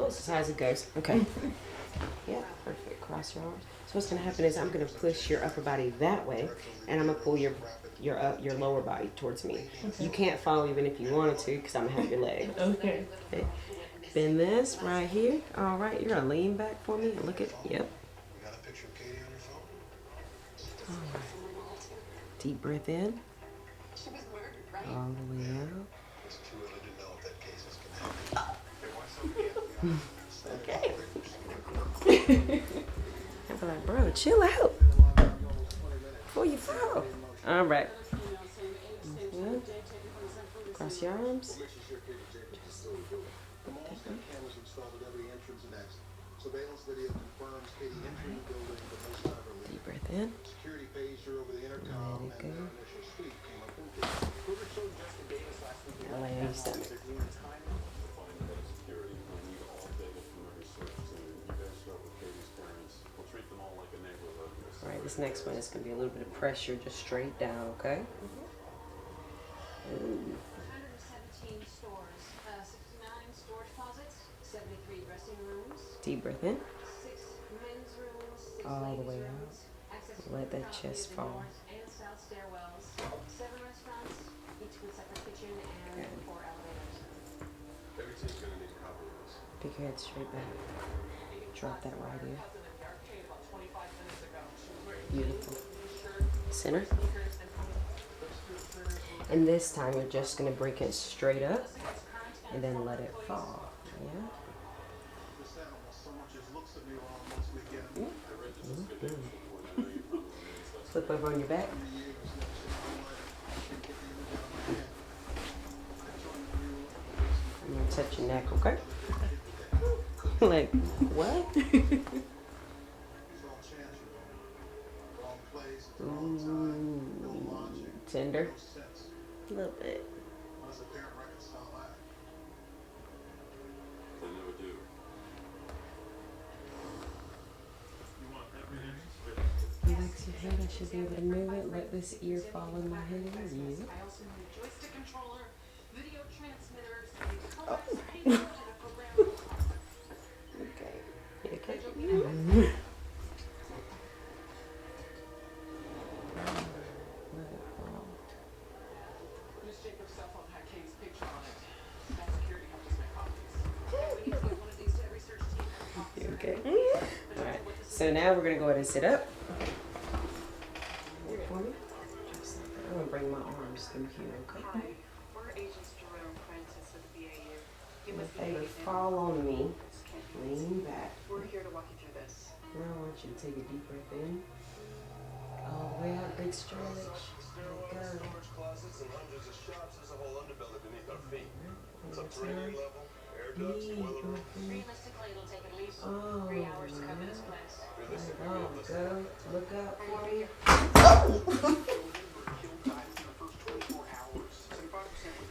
This is how it goes. Okay. Yeah, perfect. Cross your arms. So what's gonna happen is I'm gonna push your upper body that way, and I'm gonna pull your lower body towards me. Okay. You can't fall even if you wanted to, because I'm gonna have your leg. Okay. Bend this right here. All right, you're gonna lean back for me and look at. Yep. All right. Deep breath in. All the way out. Okay. I'm like, bro, chill out before you fall. All right. Cross your arms. Deep breath in. Let it go. Now lay on your stomach. All right, this next one is going to be a little bit of pressure, just straight down, okay? Ooh. 117 stores, 69 storage closets, 73 dressing rooms. Deep breath in. 6 men's rooms, 6 all the way rooms, out. Let that chest fall. And south stairwells, 7 restaurants, each with separate kitchen and 4 elevators. Everything's going to need a copy of this. Pick your head straight back. Drop that right here. Beautiful. Center. And this time we're just going to break it straight up and then let it fall. Yeah. Flip over on your back. I'm going to touch your neck, okay? Like, what? Ooh, tender. A little bit. Relax your head. I should be able to move it. Let this ear fall in my head. Yeah. I also need a joystick controller, video transmitters, Okay. You okay? Okay. All right. So now we're gonna go ahead and sit up. Wait for me. I'm gonna bring my arms through here. Okay. Hi, we're agents Jerome Francis of the BAU. You must be If they would Nathan. fall on me, lean back. We're here to walk you through this. Now I want you to take a deep breath in. All the way out, big stretch. Let it go. Storage closets and hundreds of shops. There's a whole underbelly beneath our feet. Subterranean level, air ducts, boiler room. Realistically, it'll take at least Oh, 3 hours to cover this place. go. Look out for me.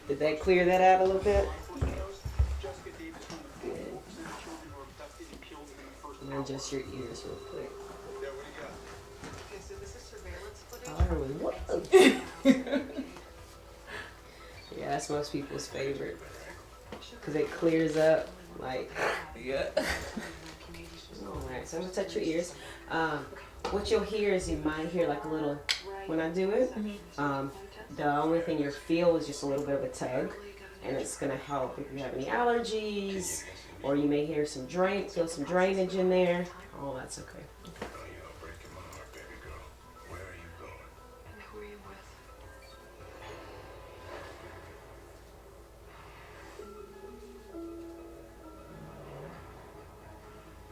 Did that clear that out a little bit? Good. And then just your ears real quick. Okay, so this is surveillance footage. Oh, whoa. Yeah, that's most people's favorite. Because it clears up, like, yeah. Alright, so I'm going to touch your ears. What you'll hear is you might hear like a little, when I do it, the only thing you'll feel is just a little bit of a tug. And it's going to help if you have any allergies, or you may hear some feel some drainage in there. Oh, that's okay. And who are you with?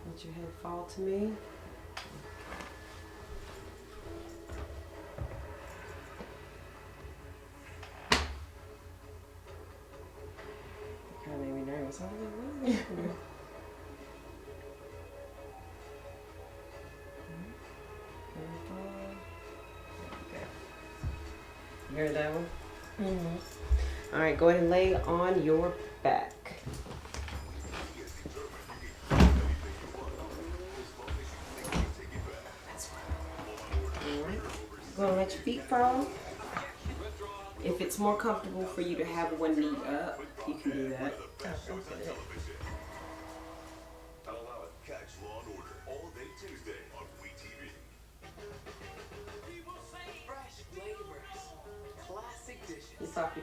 Let your head fall to me. Kind of made me nervous. I was like, what? You heard that one? Mm-hmm. All right, go ahead and lay on your back. Go and let your feet fall. If it's more comfortable for you to have one knee up, you can do that.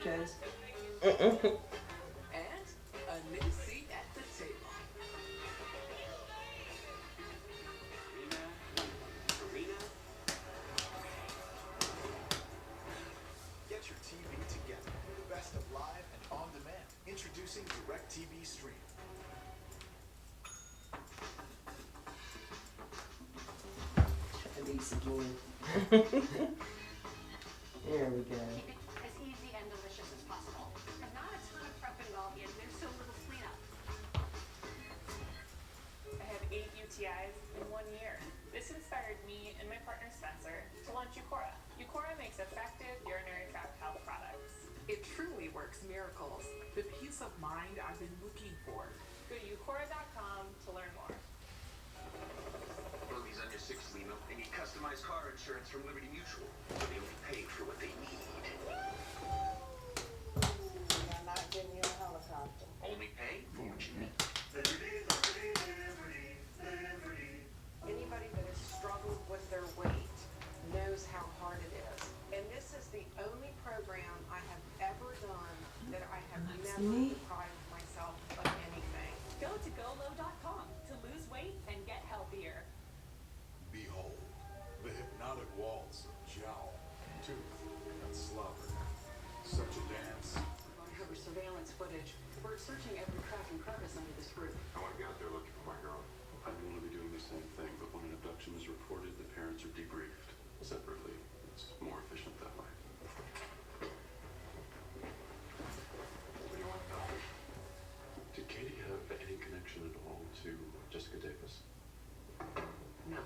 Jazz. And a new seat at the table. Get your TV together. The best of live and on demand. Introducing DirecTV Stream. Elise again. There we go. Keep it as easy and delicious as possible. And not a ton of prep involved yet. There's so little cleanup. I had 8 UTIs in 1 year. This inspired me and my partner Spencer to launch Eucora. Eucora makes effective urinary tract health products. It truly works miracles. The peace of mind I've been looking for. Go to eucora.com to learn more. Bogey's on your sixth limo and need customized car insurance from Liberty Mutual, so they only pay for what they need. I'm not getting you a helicopter. Only pay for what you need. Anybody that has struggled with their weight knows how hard it is. And this is the only program I have ever done that I have That's never neat. deprived myself of anything. Go to golo.com to lose weight and get healthier. Behold, the hypnotic waltz of jowl, tooth, and slobber. Such a dance. Uncover surveillance footage. We're searching every crack and crevice under this roof. I want to be out there looking for my girl. I want to be doing the same thing, but when an abduction is reported, the parents are debriefed separately. It's more efficient that way. What do you want to know? Did Katie have any connection at all to Jessica Davis? No.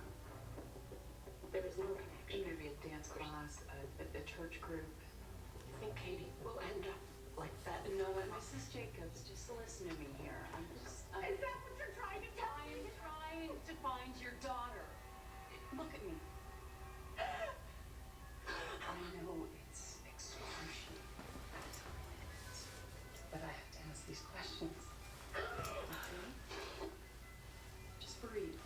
There was no connection. Maybe a dance class, a church group. I think Katie will end up like that. No, Mrs. Jacobs, just listen to me here. Is that what you're trying to tell me? I'm trying to find your daughter. Look at me. I know it's extortion at times, but I have to ask these questions. Okay? Just breathe.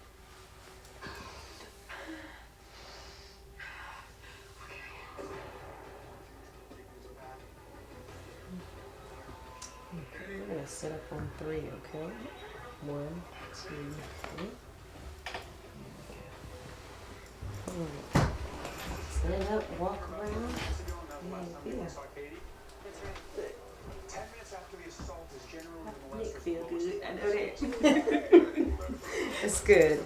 Okay, we're gonna set up on 3, okay? 1, 2, 3. Alright. Stand up, walk around. Yeah. That's right. 10 minutes after the assault is generally Nick feel good. I know that. It's good.